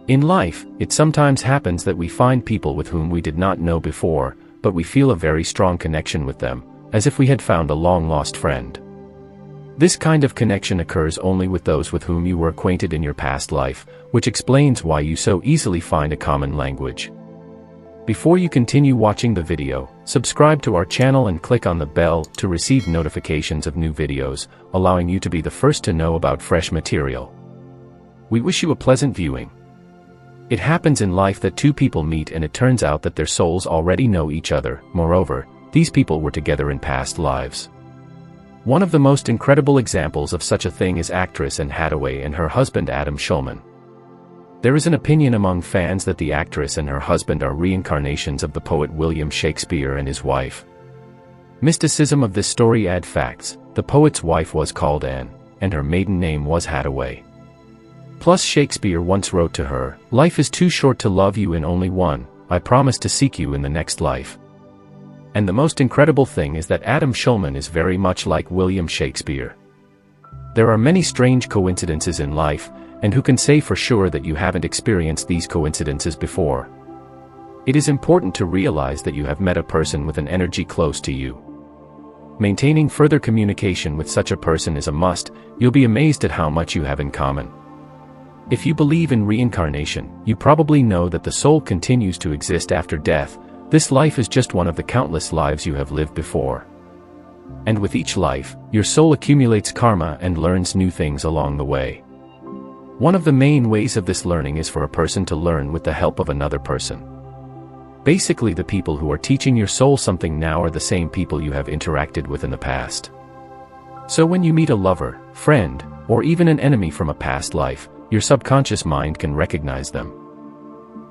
In life, it sometimes happens that we find people with whom we did not know before, but we feel a very strong connection with them, as if we had found a long-lost friend. This kind of connection occurs only with those with whom you were acquainted in your past life, which explains why you so easily find a common language. Before you continue watching the video, subscribe to our channel and click on the bell to receive notifications of new videos, allowing you to be the first to know about fresh material. We wish you a pleasant viewing. It happens in life that two people meet and it turns out that their souls already know each other. Moreover, these people were together in past lives. One of the most incredible examples of such a thing is actress Anne Hathaway and her husband Adam Shulman. There is an opinion among fans that the actress and her husband are reincarnations of the poet William Shakespeare and his wife. Mysticism of this story add facts: the poet's wife was called Anne, and her maiden name was Hathaway. Plus Shakespeare once wrote to her, "Life is too short to love you in only one, I promise to seek you in the next life." And the most incredible thing is that Adam Shulman is very much like William Shakespeare. There are many strange coincidences in life, and who can say for sure that you haven't experienced these coincidences before? It is important to realize that you have met a person with an energy close to you. Maintaining further communication with such a person is a must. You'll be amazed at how much you have in common. If you believe in reincarnation, you probably know that the soul continues to exist after death. This life is just one of the countless lives you have lived before. And with each life, your soul accumulates karma and learns new things along the way. One of the main ways of this learning is for a person to learn with the help of another person. Basically, the people who are teaching your soul something now are the same people you have interacted with in the past. So when you meet a lover, friend, or even an enemy from a past life, your subconscious mind can recognize them.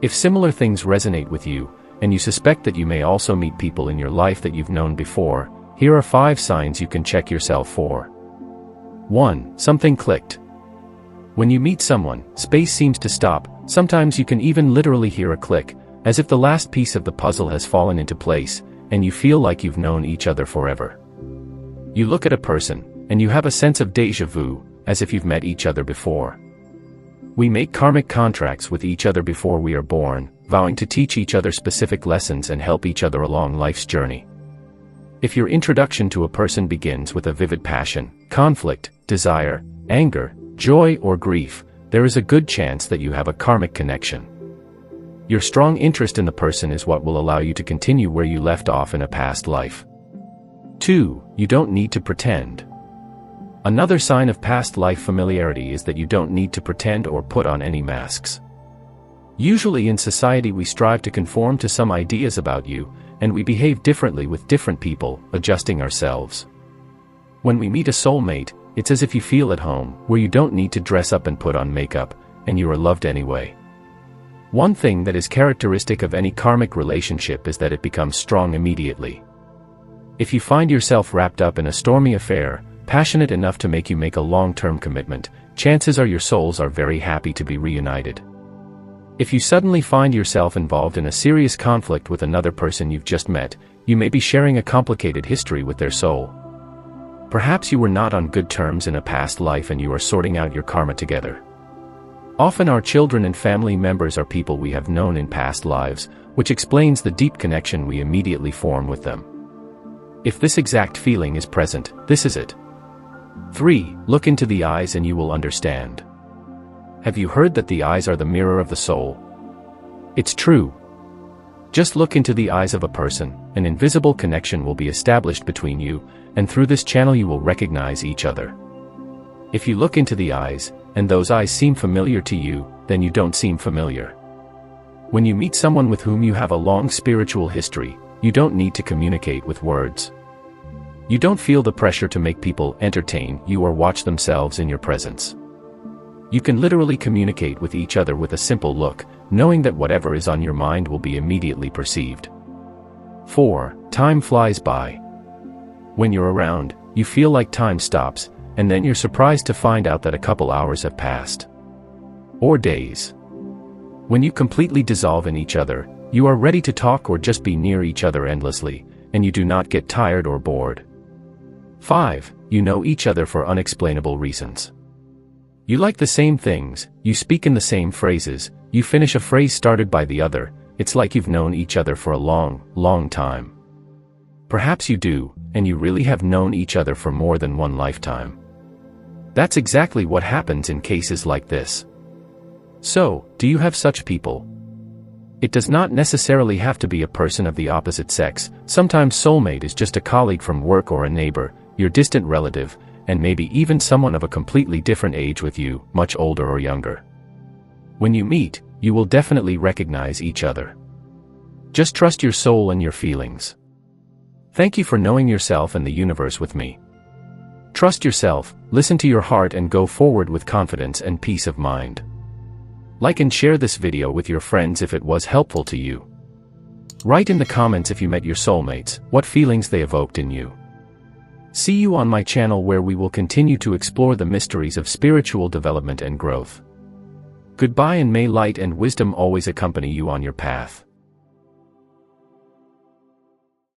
If similar things resonate with you, and you suspect that you may also meet people in your life that you've known before, here are 5 signs you can check yourself for. 1. Something clicked. When you meet someone, space seems to stop. Sometimes you can even literally hear a click, as if the last piece of the puzzle has fallen into place, and you feel like you've known each other forever. You look at a person, and you have a sense of déjà vu, as if you've met each other before. We make karmic contracts with each other before we are born, vowing to teach each other specific lessons and help each other along life's journey. If your introduction to a person begins with a vivid passion, conflict, desire, anger, joy, or grief, there is a good chance that you have a karmic connection. Your strong interest in the person is what will allow you to continue where you left off in a past life. 2. You don't need to pretend. Another sign of past life familiarity is that you don't need to pretend or put on any masks. Usually in society we strive to conform to some ideas about you, and we behave differently with different people, adjusting ourselves. When we meet a soulmate, it's as if you feel at home, where you don't need to dress up and put on makeup, and you are loved anyway. One thing that is characteristic of any karmic relationship is that it becomes strong immediately. If you find yourself wrapped up in a stormy affair, passionate enough to make you make a long-term commitment, chances are your souls are very happy to be reunited. If you suddenly find yourself involved in a serious conflict with another person you've just met, you may be sharing a complicated history with their soul. Perhaps you were not on good terms in a past life and you are sorting out your karma together. Often our children and family members are people we have known in past lives, which explains the deep connection we immediately form with them. If this exact feeling is present, this is it. 3. Look into the eyes and you will understand. Have you heard that the eyes are the mirror of the soul? It's true. Just look into the eyes of a person, an invisible connection will be established between you, and through this channel you will recognize each other. If you look into the eyes, and those eyes seem familiar to you, then you don't seem familiar. When you meet someone with whom you have a long spiritual history, you don't need to communicate with words. You don't feel the pressure to make people entertain you or watch themselves in your presence. You can literally communicate with each other with a simple look, knowing that whatever is on your mind will be immediately perceived. 4. Time flies by. When you're around, you feel like time stops, and then you're surprised to find out that a couple hours have passed. Or days. When you completely dissolve in each other, you are ready to talk or just be near each other endlessly, and you do not get tired or bored. 5. You know each other for unexplainable reasons. You like the same things, you speak in the same phrases, You finish a phrase started by the other, it's like you've known each other for a long, long time. Perhaps you do, and you really have known each other for more than one lifetime. That's exactly what happens in cases like this. So, do you have such people? It does not necessarily have to be a person of the opposite sex. Sometimes soulmate is just a colleague from work or a neighbor, your distant relative, and maybe even someone of a completely different age with you, much older or younger. When you meet, you will definitely recognize each other. Just trust your soul and your feelings. Thank you for knowing yourself and the universe with me. Trust yourself, listen to your heart, and go forward with confidence and peace of mind. Like and share this video with your friends if it was helpful to you. Write in the comments if you met your soulmates, what feelings they evoked in you. See you on my channel where we will continue to explore the mysteries of spiritual development and growth. Goodbye, and may light and wisdom always accompany you on your path.